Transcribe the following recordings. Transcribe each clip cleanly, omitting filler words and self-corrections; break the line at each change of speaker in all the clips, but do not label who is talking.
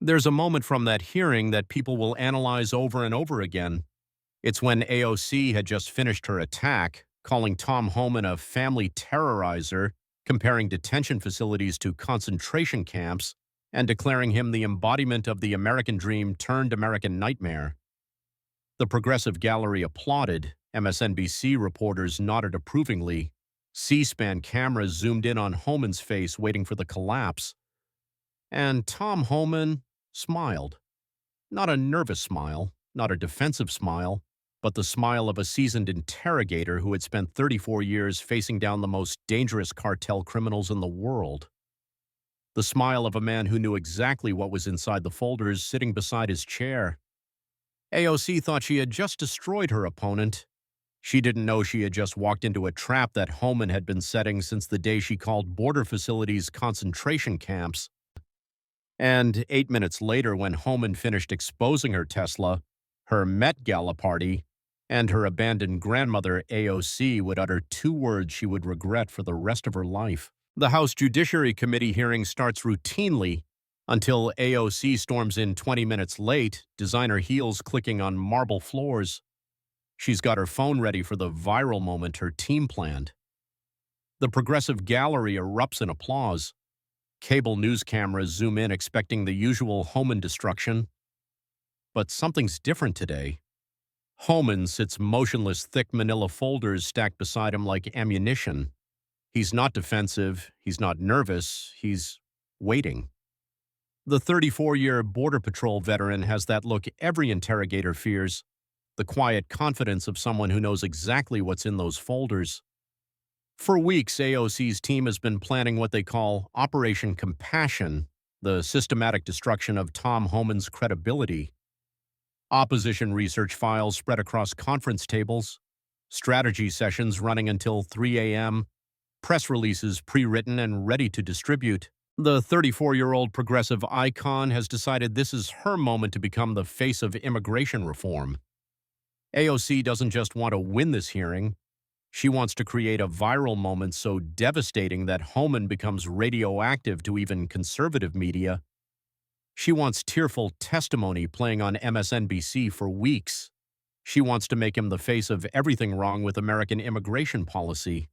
There's a moment from that hearing that people will analyze over and over again. It's when AOC had just finished her attack, calling Tom Homan a family terrorizer, comparing detention facilities to concentration camps, and declaring him the embodiment of the American dream turned American nightmare. The progressive gallery applauded, MSNBC reporters nodded approvingly, C-SPAN cameras zoomed in on Homan's face waiting for the collapse, and Tom Homan smiled. Not a nervous smile, not a defensive smile, but the smile of a seasoned interrogator who had spent 34 years facing down the most dangerous cartel criminals in the world. The smile of a man who knew exactly what was inside the folders sitting beside his chair. AOC thought she had just destroyed her opponent. She didn't know she had just walked into a trap that Homan had been setting since the day she called border facilities concentration camps. And 8 minutes later, when Homan finished exposing her Tesla, her Met Gala party, and her abandoned grandmother AOC would utter two words she would regret for the rest of her life. The House Judiciary Committee hearing starts routinely until AOC storms in 20 minutes late, designer heels clicking on marble floors. She's got her phone ready for the viral moment her team planned. The progressive gallery erupts in applause. Cable news cameras zoom in expecting the usual Homan destruction. But something's different today. Homan sits motionless, thick manila folders stacked beside him like ammunition. He's not defensive, he's not nervous, he's waiting. The 34-year Border Patrol veteran has that look every interrogator fears, the quiet confidence of someone who knows exactly what's in those folders. For weeks, AOC's team has been planning what they call Operation Compassion, the systematic destruction of Tom Homan's credibility. Opposition research files spread across conference tables, strategy sessions running until 3 a.m., press releases pre-written and ready to distribute. The 34-year-old progressive icon has decided this is her moment to become the face of immigration reform. AOC doesn't just want to win this hearing. She wants to create a viral moment so devastating that Homan becomes radioactive to even conservative media. She wants tearful testimony playing on MSNBC for weeks. She wants to make him the face of everything wrong with American immigration policy.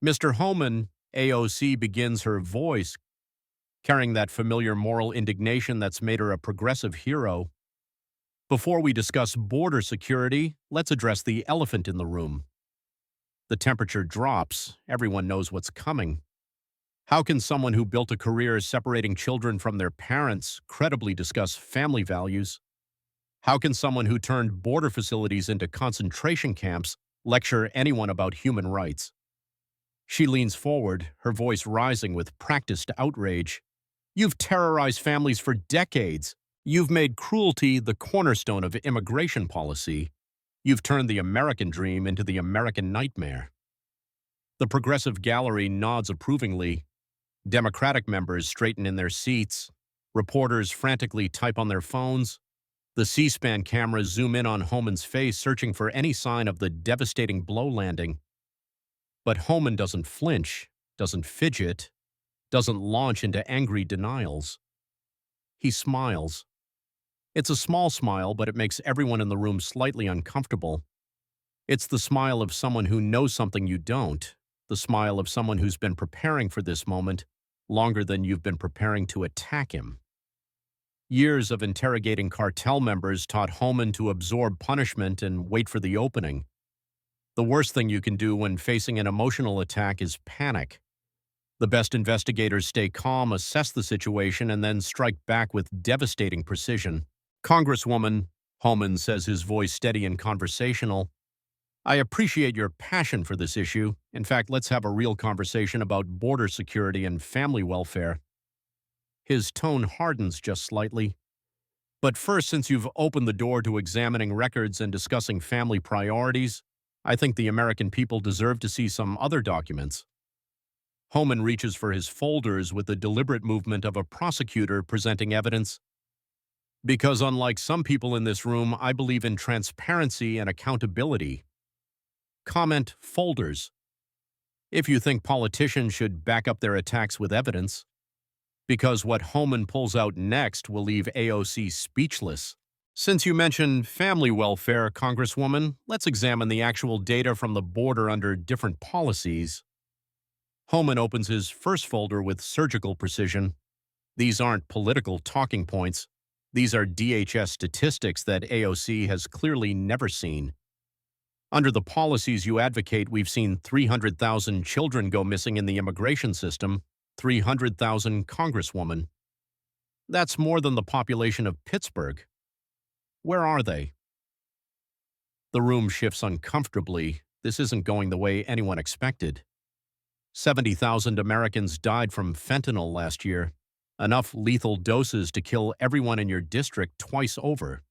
Mr. Homan, AOC begins her voice, carrying that familiar moral indignation that's made her a progressive hero. Before we discuss border security, let's address the elephant in the room. The temperature drops. Everyone knows what's coming. How can someone who built a career separating children from their parents credibly discuss family values? How can someone who turned border facilities into concentration camps lecture anyone about human rights? She leans forward, her voice rising with practiced outrage. You've terrorized families for decades. You've made cruelty the cornerstone of immigration policy. You've turned the American dream into the American nightmare. The progressive gallery nods approvingly. Democratic members straighten in their seats. Reporters frantically type on their phones. The C-SPAN cameras zoom in on Homan's face, searching for any sign of the devastating blow landing. But Homan doesn't flinch, doesn't fidget, doesn't launch into angry denials. He smiles. It's a small smile, but it makes everyone in the room slightly uncomfortable. It's the smile of someone who knows something you don't, the smile of someone who's been preparing for this moment longer than you've been preparing to attack him. Years of interrogating cartel members taught Homan to absorb punishment and wait for the opening. The worst thing you can do when facing an emotional attack is panic. The best investigators stay calm, assess the situation, and then strike back with devastating precision. Congresswoman, Homan says, his voice steady and conversational, I appreciate your passion for this issue. In fact, let's have a real conversation about border security and family welfare. His tone hardens just slightly. But first, since you've opened the door to examining records and discussing family priorities, I think the American people deserve to see some other documents. Homan reaches for his folders with the deliberate movement of a prosecutor presenting evidence. Because unlike some people in this room, I believe in transparency and accountability. Comment folders. If you think politicians should back up their attacks with evidence. because what Homan pulls out next will leave AOC speechless. Since you mentioned family welfare, Congresswoman, let's examine the actual data from the border under different policies. Homan opens his first folder with surgical precision. These aren't political talking points. These are DHS statistics that AOC has clearly never seen. Under the policies you advocate, we've seen 300,000 children go missing in the immigration system, 300,000, Congresswoman. That's more than the population of Pittsburgh. Where are they? The room shifts uncomfortably. This isn't going the way anyone expected. 70,000 Americans died from fentanyl last year, enough lethal doses to kill everyone in your district twice over.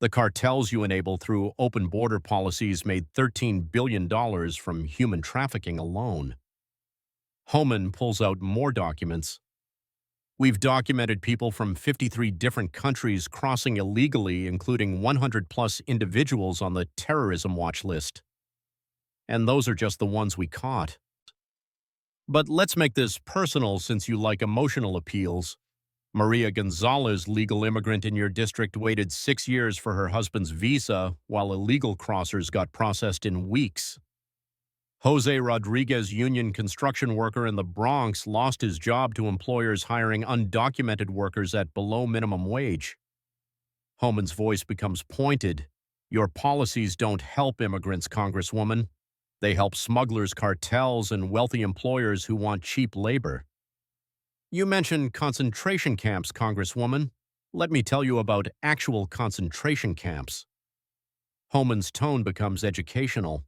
The cartels you enable through open border policies made $13 billion from human trafficking alone. Homan pulls out more documents. We've documented people from 53 different countries crossing illegally, including 100-plus individuals on the terrorism watch list. And those are just the ones we caught. But let's make this personal since you like emotional appeals. Maria Gonzalez, legal immigrant in your district, waited 6 years for her husband's visa, while illegal crossers got processed in weeks. Jose Rodriguez, union construction worker in the Bronx, lost his job to employers hiring undocumented workers at below minimum wage. Homan's voice becomes pointed. Your policies don't help immigrants, Congresswoman. They help smugglers, cartels, and wealthy employers who want cheap labor. You mentioned concentration camps, Congresswoman. Let me tell you about actual concentration camps. Homan's tone becomes educational.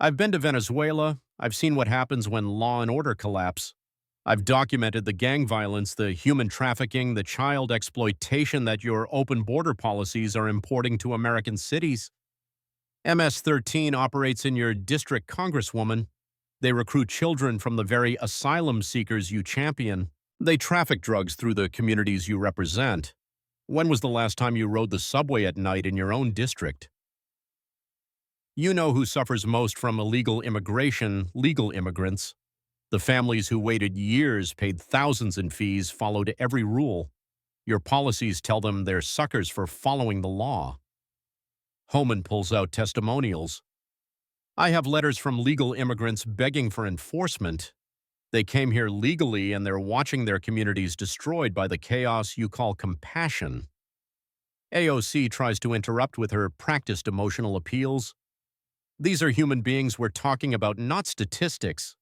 I've been to Venezuela. I've seen what happens when law and order collapse. I've documented the gang violence, the human trafficking, the child exploitation that your open border policies are importing to American cities. MS-13 operates in your district, Congresswoman. They recruit children from the very asylum seekers you champion. They traffic drugs through the communities you represent. When was the last time you rode the subway at night in your own district? You know who suffers most from illegal immigration, legal immigrants. The families who waited years, paid thousands in fees, followed every rule. Your policies tell them they're suckers for following the law. Homan pulls out testimonials. I have letters from legal immigrants begging for enforcement. They came here legally and they're watching their communities destroyed by the chaos you call compassion. AOC tries to interrupt with her practiced emotional appeals. These are human beings we're talking about, not statistics.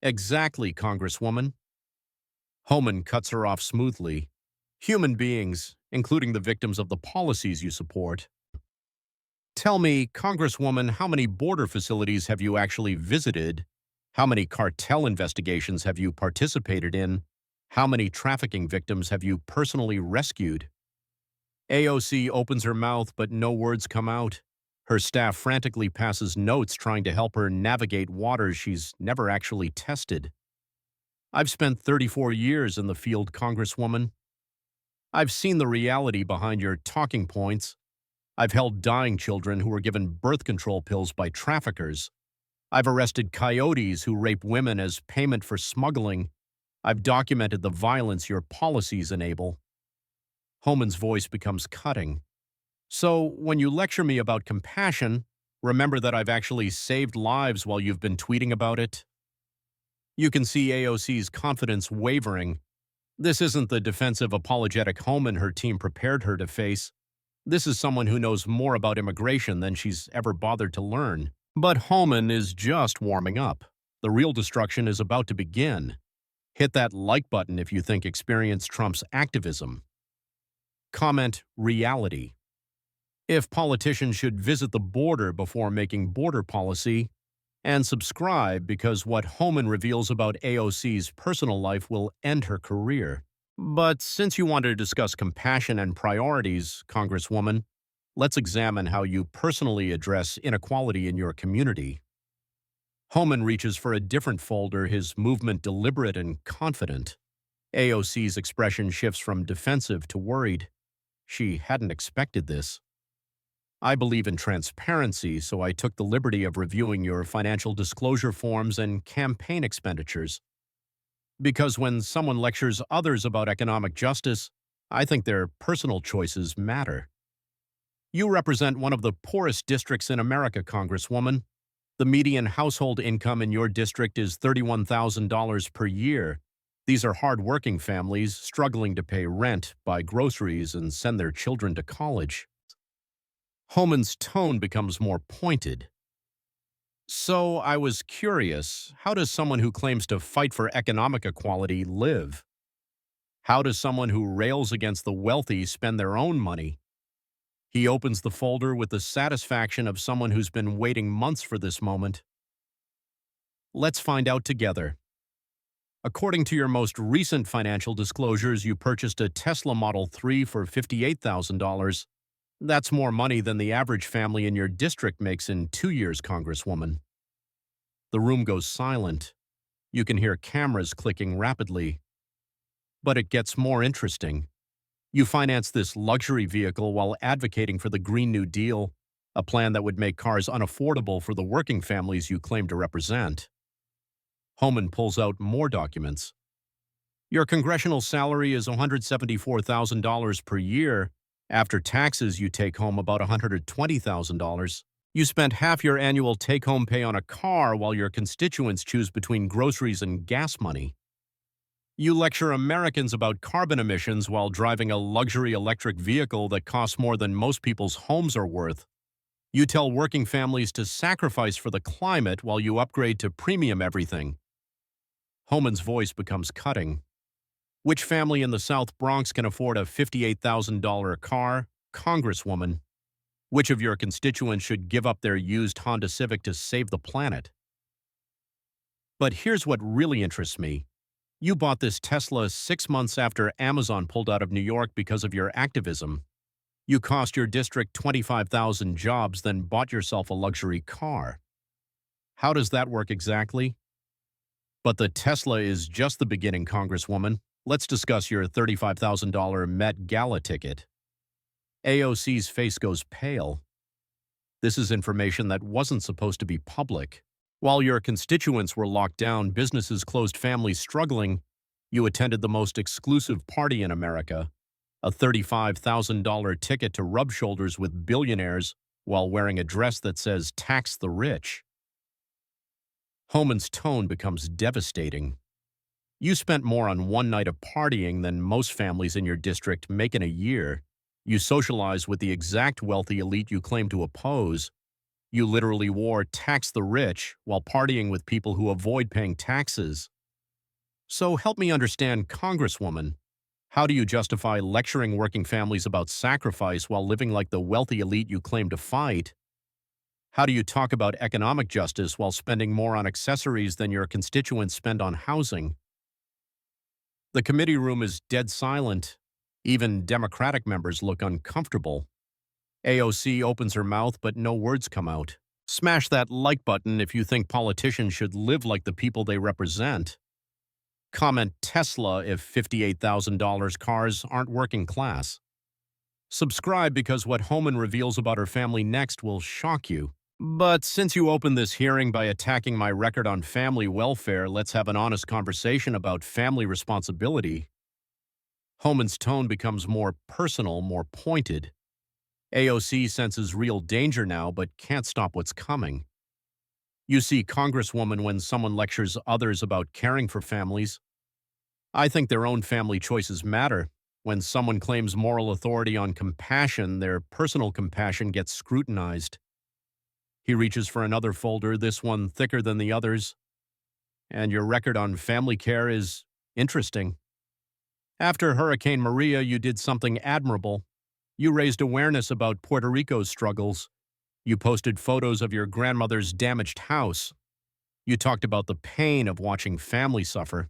Exactly, Congresswoman. Homan cuts her off smoothly. Human beings, including the victims of the policies you support. Tell me, Congresswoman, how many border facilities have you actually visited? How many cartel investigations have you participated in? How many trafficking victims have you personally rescued? AOC opens her mouth, but no words come out. Her staff frantically passes notes trying to help her navigate waters she's never actually tested. I've spent 34 years in the field, Congresswoman. I've seen the reality behind your talking points. I've held dying children who were given birth control pills by traffickers. I've arrested coyotes who rape women as payment for smuggling. I've documented the violence your policies enable. Homan's voice becomes cutting. So, when you lecture me about compassion, remember that I've actually saved lives while you've been tweeting about it. You can see AOC's confidence wavering. This isn't the defensive, apologetic Homan her team prepared her to face. This is someone who knows more about immigration than she's ever bothered to learn. But Homan is just warming up. The real destruction is about to begin. Hit that like button if you think Experience trumps activism. Comment reality. If politicians should visit the border before making border policy, and subscribe because what Homan reveals about AOC's personal life will end her career. But since you want to discuss compassion and priorities, Congresswoman, let's examine how you personally address inequality in your community. Homan reaches for a different folder, his movement deliberate and confident. AOC's expression shifts from defensive to worried. She hadn't expected this. I believe in transparency, so I took the liberty of reviewing your financial disclosure forms and campaign expenditures. Because when someone lectures others about economic justice, I think their personal choices matter. You represent one of the poorest districts in America, Congresswoman. The median household income in your district is $31,000 per year. These are hard-working families struggling to pay rent, buy groceries, and send their children to college. Homan's tone becomes more pointed. So I was curious, how does someone who claims to fight for economic equality live? How does someone who rails against the wealthy spend their own money? He opens the folder with the satisfaction of someone who's been waiting months for this moment. Let's find out together. According to your most recent financial disclosures, you purchased a Tesla Model 3 for $58,000. That's more money than the average family in your district makes in 2 years, Congresswoman. The room goes silent. You can hear cameras clicking rapidly. But it gets more interesting. You finance this luxury vehicle while advocating for the Green New Deal, a plan that would make cars unaffordable for the working families you claim to represent. Homan pulls out more documents. Your congressional salary is $174,000 per year. After taxes, you take home about $120,000. You spent half your annual take-home pay on a car while your constituents choose between groceries and gas money. You lecture Americans about carbon emissions while driving a luxury electric vehicle that costs more than most people's homes are worth. You tell working families to sacrifice for the climate while you upgrade to premium everything. Homan's voice becomes cutting. Which family in the South Bronx can afford a $58,000 car? Congresswoman. Which of your constituents should give up their used Honda Civic to save the planet? But here's what really interests me. You bought this Tesla 6 months after Amazon pulled out of New York because of your activism. You cost your district 25,000 jobs, then bought yourself a luxury car. How does that work exactly? But the Tesla is just the beginning, Congresswoman. Let's discuss your $35,000 Met Gala ticket. AOC's face goes pale. This is information that wasn't supposed to be public. While your constituents were locked down, businesses closed, families struggling, you attended the most exclusive party in America, a $35,000 ticket to rub shoulders with billionaires while wearing a dress that says "Tax the Rich." Homan's tone becomes devastating. You spent more on one night of partying than most families in your district make in a year. You socialized with the exact wealthy elite you claim to oppose. You literally wore "Tax the Rich" while partying with people who avoid paying taxes. So help me understand, Congresswoman. How do you justify lecturing working families about sacrifice while living like the wealthy elite you claim to fight? How do you talk about economic justice while spending more on accessories than your constituents spend on housing? The committee room is dead silent. Even Democratic members look uncomfortable. AOC opens her mouth, but no words come out. Smash that like button if you think politicians should live like the people they represent. Comment Tesla if $58,000 cars aren't working class. Subscribe because what Homan reveals about her family next will shock you. But since you opened this hearing by attacking my record on family welfare, let's have an honest conversation about family responsibility. Homan's tone becomes more personal, more pointed. AOC senses real danger now, but can't stop what's coming. You see, Congresswoman, when someone lectures others about caring for families, I think their own family choices matter. When someone claims moral authority on compassion, their personal compassion gets scrutinized. He reaches for another folder, this one thicker than the others. And your record on family care is interesting. After Hurricane Maria, you did something admirable. You raised awareness about Puerto Rico's struggles. You posted photos of your grandmother's damaged house. You talked about the pain of watching family suffer.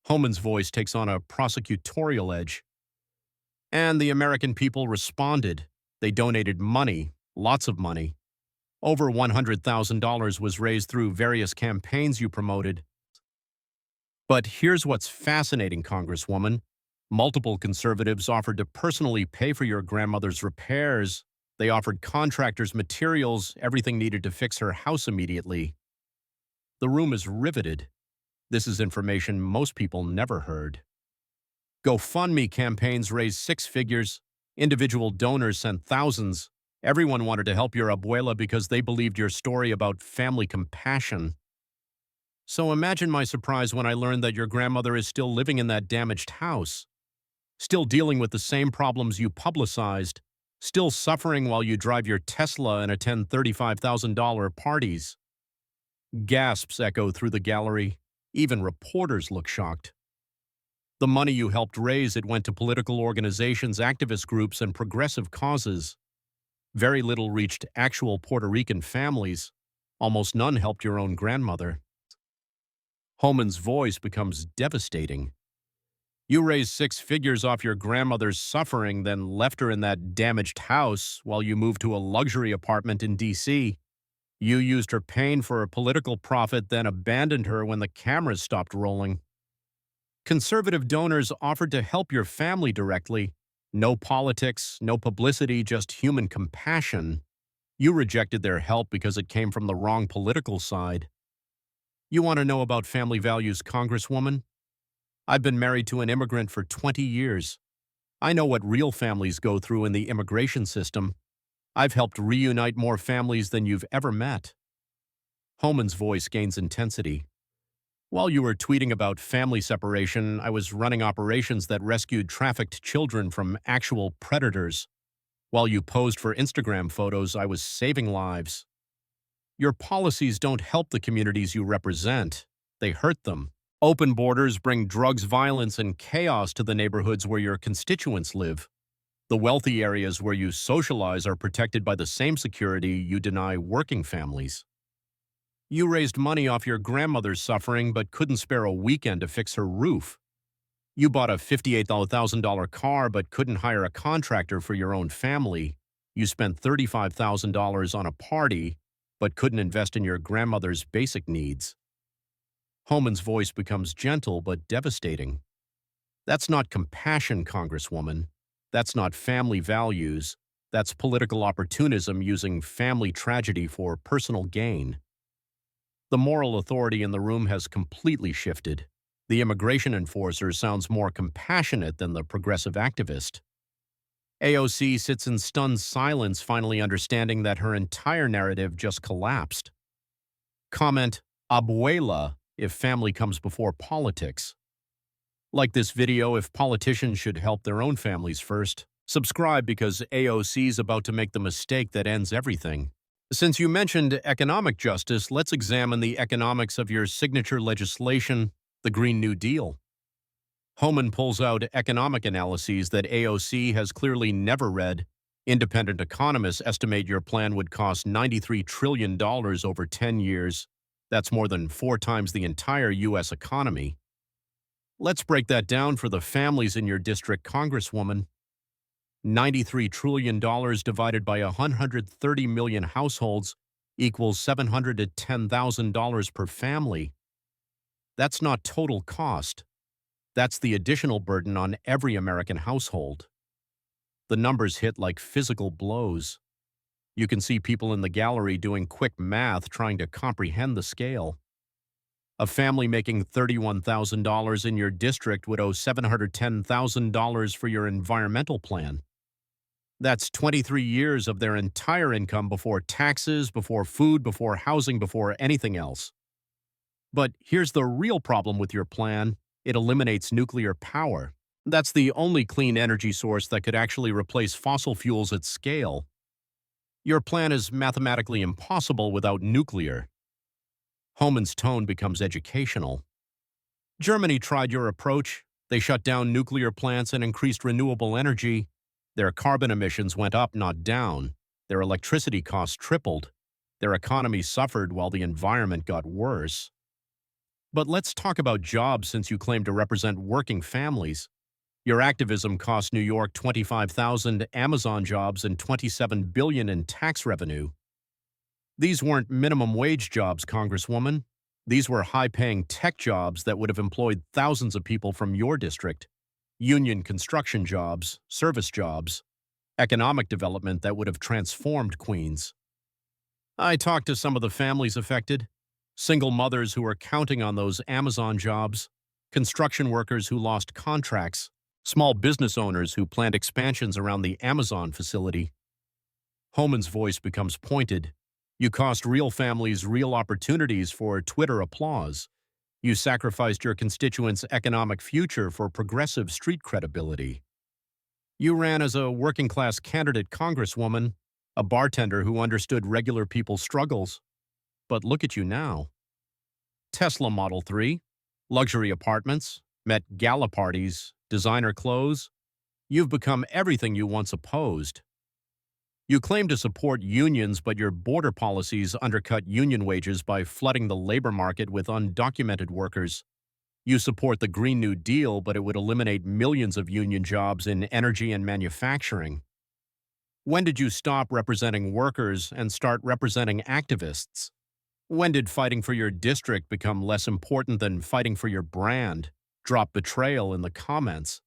Homan's voice takes on a prosecutorial edge. And the American people responded. They donated money, lots of money. Over $100,000 was raised through various campaigns you promoted. But here's what's fascinating, Congresswoman. Multiple conservatives offered to personally pay for your grandmother's repairs. They offered contractors materials, everything needed to fix her house immediately. The room is riveted. This is information most people never heard. GoFundMe campaigns raised six figures. Individual donors sent thousands. Everyone wanted to help your abuela because they believed your story about family compassion. So imagine my surprise when I learned that your grandmother is still living in that damaged house, still dealing with the same problems you publicized, still suffering while you drive your Tesla and attend $35,000 parties. Gasps echo through the gallery. Even reporters look shocked. The money you helped raise, it went to political organizations, activist groups, and progressive causes. Very little reached actual Puerto Rican families. Almost none helped your own grandmother. Homan's voice becomes devastating. You raised six figures off your grandmother's suffering, then left her in that damaged house while you moved to a luxury apartment in D.C. You used her pain for a political profit, then abandoned her when the cameras stopped rolling. Conservative donors offered to help your family directly. No politics, no publicity, just human compassion. You rejected their help because it came from the wrong political side. You want to know about family values, Congresswoman? I've been married to an immigrant for 20 years. I know what real families go through in the immigration system. I've helped reunite more families than you've ever met. Homan's voice gains intensity. While you were tweeting about family separation, I was running operations that rescued trafficked children from actual predators. While you posed for Instagram photos, I was saving lives. Your policies don't help the communities you represent. They hurt them. Open borders bring drugs, violence, and chaos to the neighborhoods where your constituents live. The wealthy areas where you socialize are protected by the same security you deny working families. You raised money off your grandmother's suffering but couldn't spare a weekend to fix her roof. You bought a $58,000 car but couldn't hire a contractor for your own family. You spent $35,000 on a party but couldn't invest in your grandmother's basic needs. Homan's voice becomes gentle but devastating. That's not compassion, Congresswoman. That's not family values. That's political opportunism using family tragedy for personal gain. The moral authority in the room has completely shifted. The immigration enforcer sounds more compassionate than the progressive activist. AOC sits in stunned silence, finally understanding that her entire narrative just collapsed. Comment, abuela, if family comes before politics. Like this video if politicians should help their own families first. Subscribe because AOC's about to make the mistake that ends everything. Since you mentioned economic justice, let's examine the economics of your signature legislation, the Green New Deal. Homan pulls out economic analyses that AOC has clearly never read. Independent economists estimate your plan would cost $93 trillion over 10 years. That's more than 4 times the entire U.S. economy. Let's break that down for the families in your district, Congresswoman. $93 trillion divided by 130 million households equals $710,000 per family. That's not total cost. That's the additional burden on every American household. The numbers hit like physical blows. You can see people in the gallery doing quick math trying to comprehend the scale. A family making $31,000 in your district would owe $710,000 for your environmental plan. That's 23 years of their entire income before taxes, before food, before housing, before anything else. But here's the real problem with your plan. It eliminates nuclear power. That's the only clean energy source that could actually replace fossil fuels at scale. Your plan is mathematically impossible without nuclear. Homan's tone becomes educational. Germany tried your approach. They shut down nuclear plants and increased renewable energy. Their carbon emissions went up, not down. Their electricity costs tripled. Their economy suffered while the environment got worse. But let's talk about jobs since you claim to represent working families. Your activism cost New York 25,000 Amazon jobs and $27 billion in tax revenue. These weren't minimum wage jobs, Congresswoman. These were high-paying tech jobs that would have employed thousands of people from your district. Union construction jobs, service jobs, economic development that would have transformed Queens. I talked to some of the families affected. Single mothers who are counting on those Amazon jobs, construction workers who lost contracts, small business owners who planned expansions around the Amazon facility. Homan's voice becomes pointed. You cost real families real opportunities for Twitter applause. You sacrificed your constituents' economic future for progressive street credibility. You ran as a working-class candidate congresswoman, a bartender who understood regular people's struggles. But look at you now. Tesla Model 3, luxury apartments, Met Gala parties, designer clothes. You've become everything you once opposed. You claim to support unions, but your border policies undercut union wages by flooding the labor market with undocumented workers. You support the Green New Deal, but it would eliminate millions of union jobs in energy and manufacturing. When did you stop representing workers and start representing activists? When did fighting for your district become less important than fighting for your brand? Drop betrayal in the comments.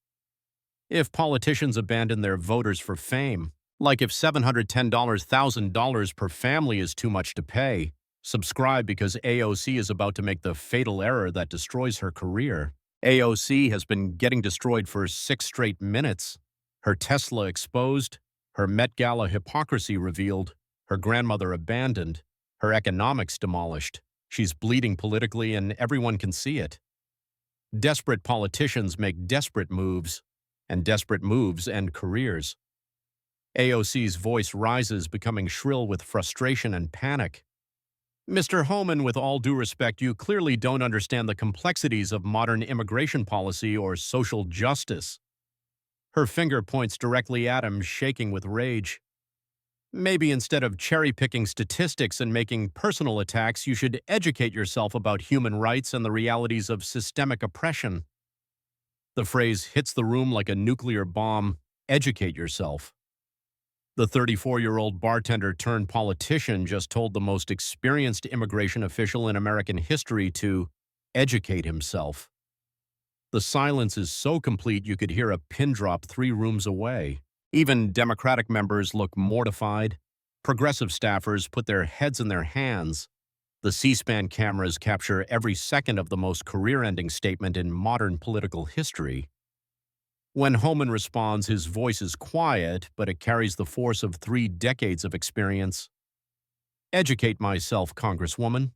If politicians abandon their voters for fame, like if $710,000 per family is too much to pay, subscribe because AOC is about to make the fatal error that destroys her career. AOC has been getting destroyed for 6 straight minutes. Her Tesla exposed, her Met Gala hypocrisy revealed, her grandmother abandoned, her economics demolished. She's bleeding politically and everyone can see it. Desperate politicians make desperate moves, and desperate moves end careers. AOC's voice rises, becoming shrill with frustration and panic. Mr. Homan, with all due respect, you clearly don't understand the complexities of modern immigration policy or social justice. Her finger points directly at him, shaking with rage. Maybe instead of cherry-picking statistics and making personal attacks, you should educate yourself about human rights and the realities of systemic oppression. The phrase hits the room like a nuclear bomb. Educate yourself. The 34-year-old bartender turned politician just told the most experienced immigration official in American history to educate himself. The silence is so complete you could hear a pin drop 3 rooms away. Even Democratic members look mortified. Progressive staffers put their heads in their hands. The C-SPAN cameras capture every second of the most career-ending statement in modern political history. When Homan responds, his voice is quiet, but it carries the force of 3 decades of experience. Educate myself, Congresswoman.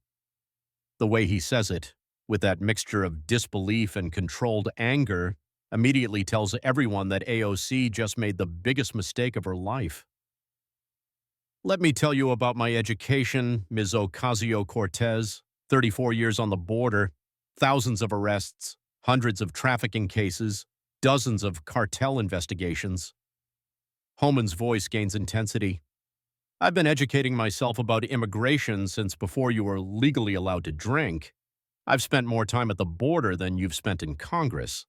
The way he says it, with that mixture of disbelief and controlled anger, immediately tells everyone that AOC just made the biggest mistake of her life. Let me tell you about my education, Ms. Ocasio-Cortez. 34 years on the border, thousands of arrests, hundreds of trafficking cases, dozens of cartel investigations. Homan's voice gains intensity. I've been educating myself about immigration since before you were legally allowed to drink. I've spent more time at the border than you've spent in Congress.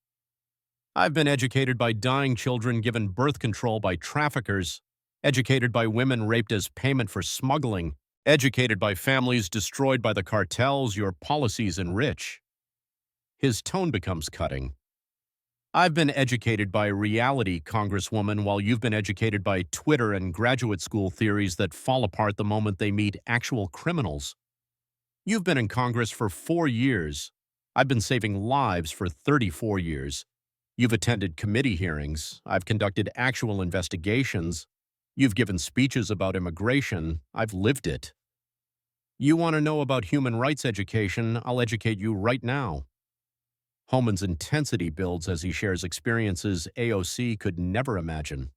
I've been educated by dying children given birth control by traffickers, educated by women raped as payment for smuggling, educated by families destroyed by the cartels your policies enrich. His tone becomes cutting. I've been educated by reality, Congresswoman, while you've been educated by Twitter and graduate school theories that fall apart the moment they meet actual criminals. You've been in Congress for 4 years. I've been saving lives for 34 years. You've attended committee hearings. I've conducted actual investigations. You've given speeches about immigration. I've lived it. You want to know about human rights education? I'll educate you right now. Homan's intensity builds as he shares experiences AOC could never imagine.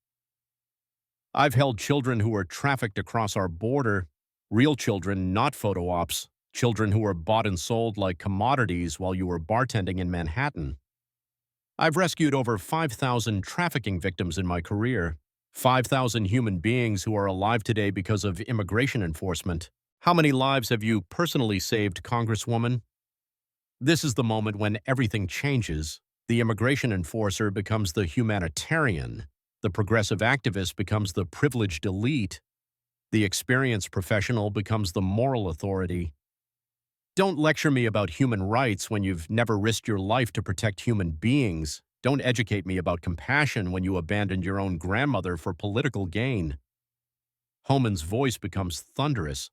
I've held children who were trafficked across our border, real children, not photo ops, children who were bought and sold like commodities while you were bartending in Manhattan. I've rescued over 5,000 trafficking victims in my career, 5,000 human beings who are alive today because of immigration enforcement. How many lives have you personally saved, Congresswoman? This is the moment when everything changes. The immigration enforcer becomes the humanitarian. The progressive activist becomes the privileged elite. The experienced professional becomes the moral authority. Don't lecture me about human rights when you've never risked your life to protect human beings. Don't educate me about compassion when you abandoned your own grandmother for political gain. Homan's voice becomes thunderous.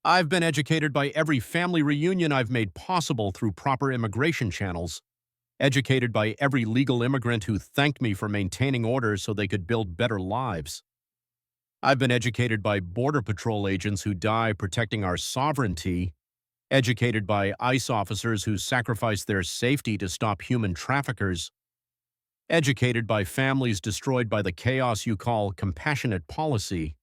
I've been educated by every family reunion I've made possible through proper immigration channels, educated by every legal immigrant who thanked me for maintaining order so they could build better lives. I've been educated by Border Patrol agents who die protecting our sovereignty, educated by ICE officers who sacrifice their safety to stop human traffickers, educated by families destroyed by the chaos you call compassionate policy.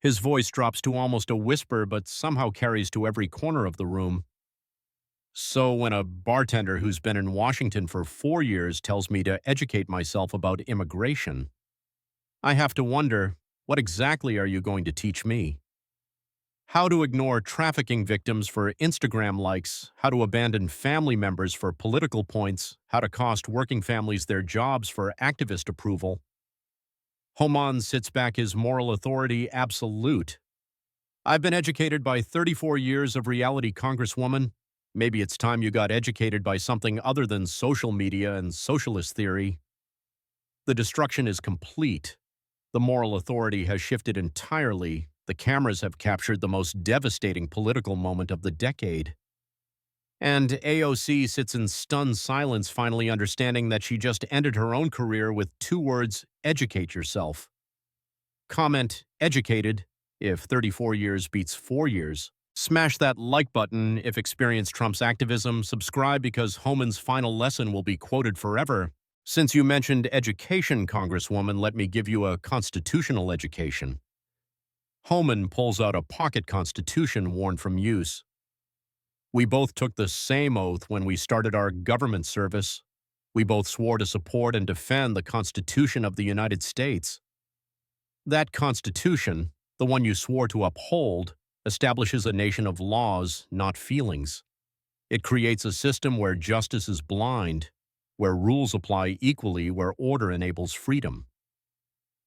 His voice drops to almost a whisper but somehow carries to every corner of the room. So when a bartender who's been in Washington for 4 years tells me to educate myself about immigration, I have to wonder, what exactly are you going to teach me? How to ignore trafficking victims for Instagram likes, how to abandon family members for political points, how to cost working families their jobs for activist approval. Homan sits back his moral authority absolute. I've been educated by 34 years of reality, Congresswoman. Maybe it's time you got educated by something other than social media and socialist theory. The destruction is complete. The moral authority has shifted entirely. The cameras have captured the most devastating political moment of the decade. And AOC sits in stunned silence, finally understanding that she just ended her own career with 2 words: educate yourself. Comment educated if 34 years beats 4 years. Smash that like button if experience trumps activism. Subscribe because Homan's final lesson will be quoted forever. Since you mentioned education, Congresswoman, let me give you a constitutional education. Homan pulls out a pocket constitution worn from use. We both took the same oath when we started our government service. We both swore to support and defend the Constitution of the United States. That Constitution, the one you swore to uphold, establishes a nation of laws, not feelings. It creates a system where justice is blind, where rules apply equally, where order enables freedom.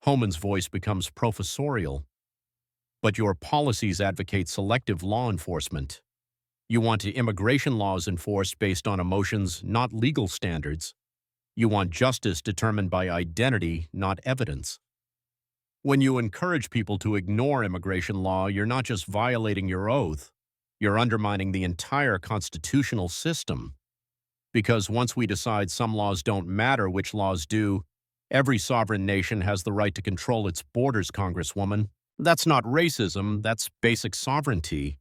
Homan's voice becomes professorial. But your policies advocate selective law enforcement. You want immigration laws enforced based on emotions, not legal standards. You want justice determined by identity, not evidence. When you encourage people to ignore immigration law, you're not just violating your oath, you're undermining the entire constitutional system. Because once we decide some laws don't matter, which laws do, every sovereign nation has the right to control its borders, Congresswoman. That's not racism, that's basic sovereignty.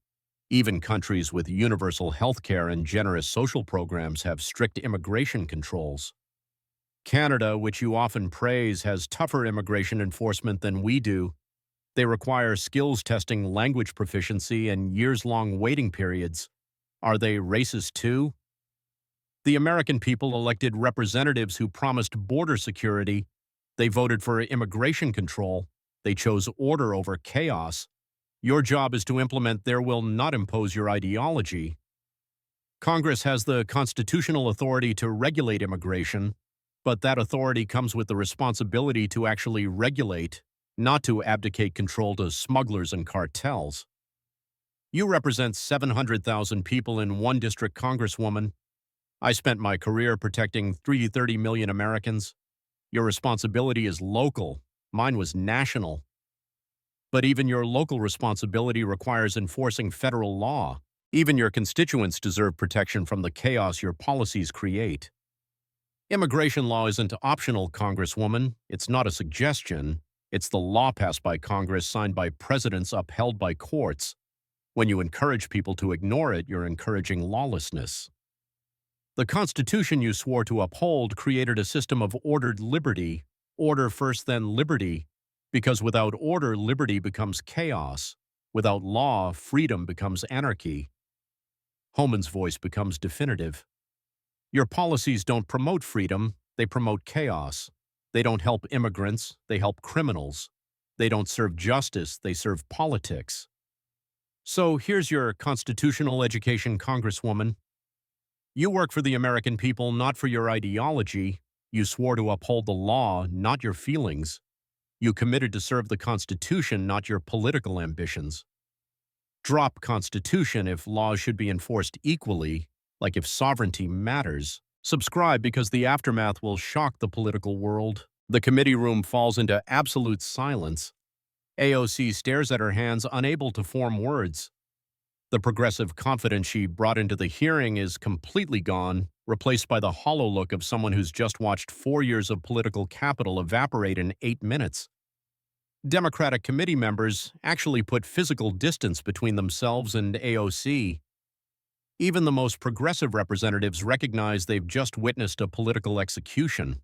Even countries with universal health care and generous social programs have strict immigration controls. Canada, which you often praise, has tougher immigration enforcement than we do. They require skills testing, language proficiency, and years-long waiting periods. Are they racist too? The American people elected representatives who promised border security. They voted for immigration control. They chose order over chaos. Your job is to implement their will, not impose your ideology. Congress has the constitutional authority to regulate immigration, but that authority comes with the responsibility to actually regulate, not to abdicate control to smugglers and cartels. You represent 700,000 people in one district, Congresswoman. I spent my career protecting 30 million Americans. Your responsibility is local. Mine was national. But even your local responsibility requires enforcing federal law. Even your constituents deserve protection from the chaos your policies create. Immigration law isn't optional, Congresswoman. It's not a suggestion. It's the law passed by Congress, signed by presidents, upheld by courts. When you encourage people to ignore it, you're encouraging lawlessness. The Constitution you swore to uphold created a system of ordered liberty. Order first, then liberty. Because without order, liberty becomes chaos. Without law, freedom becomes anarchy. Homan's voice becomes definitive. Your policies don't promote freedom, they promote chaos. They don't help immigrants, they help criminals. They don't serve justice, they serve politics. So here's your constitutional education, Congresswoman. You work for the American people, not for your ideology. You swore to uphold the law, not your feelings. You committed to serve the Constitution, not your political ambitions. Drop Constitution if laws should be enforced equally, like if sovereignty matters. Subscribe because the aftermath will shock the political world. The committee room falls into absolute silence. AOC stares at her hands, unable to form words. The progressive confidence she brought into the hearing is completely gone, replaced by the hollow look of someone who's just watched 4 years of political capital evaporate in 8 minutes. Democratic committee members actually put physical distance between themselves and AOC. Even the most progressive representatives recognize they've just witnessed a political execution.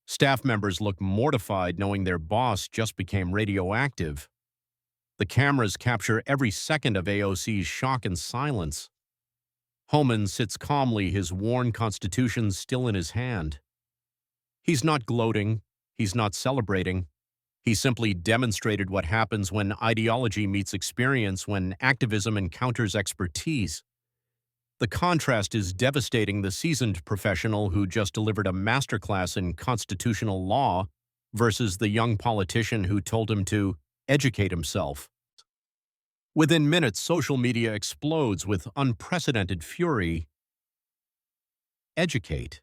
Staff members look mortified knowing their boss just became radioactive. The cameras capture every second of AOC's shock and silence. Homan sits calmly, his worn constitution still in his hand. He's not gloating, he's not celebrating. He simply demonstrated what happens when ideology meets experience, when activism encounters expertise. The contrast is devastating. The seasoned professional who just delivered a masterclass in constitutional law versus the young politician who told him to educate himself. Within minutes, social media explodes with unprecedented fury. Educate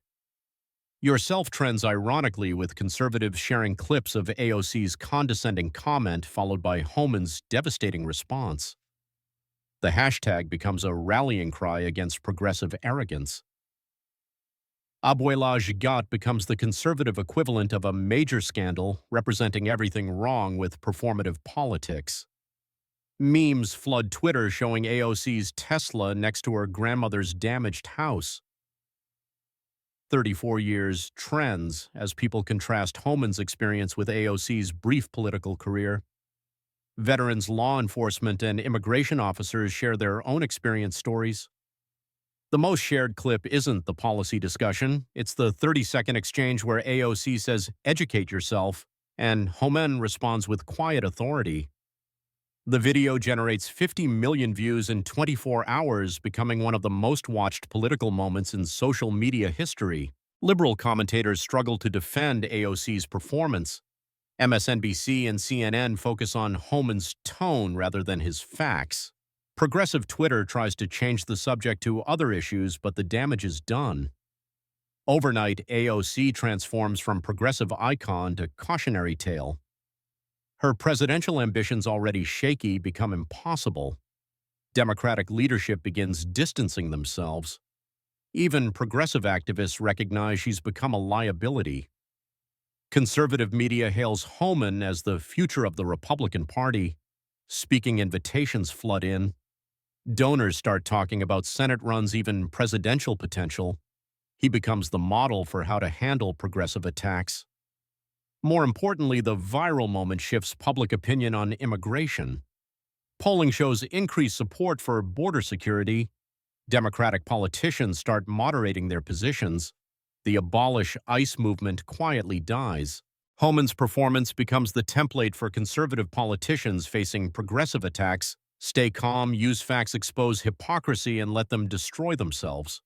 yourself trends ironically, with conservatives sharing clips of AOC's condescending comment followed by Homan's devastating response. The hashtag becomes a rallying cry against progressive arrogance. Abuela Gigat becomes the conservative equivalent of a major scandal, representing everything wrong with performative politics. Memes flood Twitter showing AOC's Tesla next to her grandmother's damaged house. 34 years trends as people contrast Homan's experience with AOC's brief political career. Veterans, law enforcement, and immigration officers share their own experience stories. The most shared clip isn't the policy discussion, it's the 30-second exchange where AOC says, "Educate yourself," and Homan responds with quiet authority. The video generates 50 million views in 24 hours, becoming one of the most watched political moments in social media history. Liberal commentators struggle to defend AOC's performance. MSNBC and CNN focus on Homan's tone rather than his facts. Progressive Twitter tries to change the subject to other issues, but the damage is done. Overnight, AOC transforms from progressive icon to cautionary tale. Her presidential ambitions, already shaky, become impossible. Democratic leadership begins distancing themselves. Even progressive activists recognize she's become a liability. Conservative media hails Homan as the future of the Republican Party. Speaking invitations flood in. Donors start talking about Senate runs, even presidential potential. He becomes the model for how to handle progressive attacks. More importantly, the viral moment shifts public opinion on immigration. Polling shows increased support for border security. Democratic politicians start moderating their positions. The Abolish ICE movement quietly dies. Homan's performance becomes the template for conservative politicians facing progressive attacks. Stay calm, use facts, expose hypocrisy, and let them destroy themselves.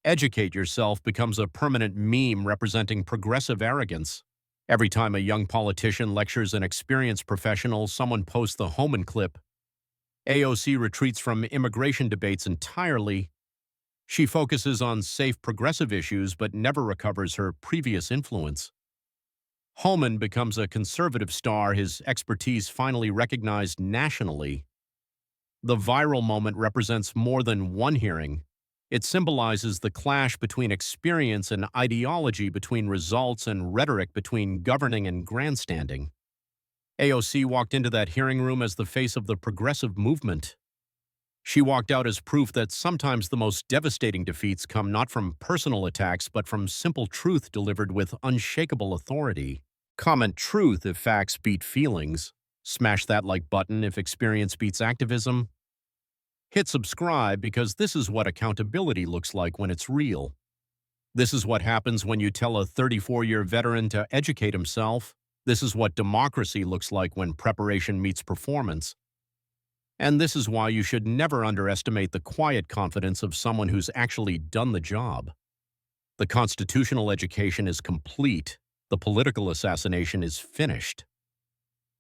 Educate yourself becomes a permanent meme representing progressive arrogance. Every time a young politician lectures an experienced professional, someone posts the Homan clip. AOC retreats from immigration debates entirely. She focuses on safe progressive issues but never recovers her previous influence. Homan becomes a conservative star, his expertise finally recognized nationally. The viral moment represents more than one hearing. It symbolizes the clash between experience and ideology, between results and rhetoric, between governing and grandstanding. AOC walked into that hearing room as the face of the progressive movement. She walked out as proof that sometimes the most devastating defeats come not from personal attacks but from simple truth delivered with unshakable authority. Comment truth if facts beat feelings. Smash that like button if experience beats activism. Hit subscribe, because this is what accountability looks like when it's real. This is what happens when you tell a 34-year veteran to educate himself. This is what democracy looks like when preparation meets performance. And this is why you should never underestimate the quiet confidence of someone who's actually done the job. The constitutional education is complete. The political assassination is finished.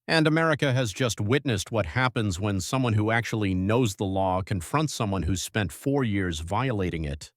And America has just witnessed what happens when someone who actually knows the law confronts someone who spent 4 years violating it.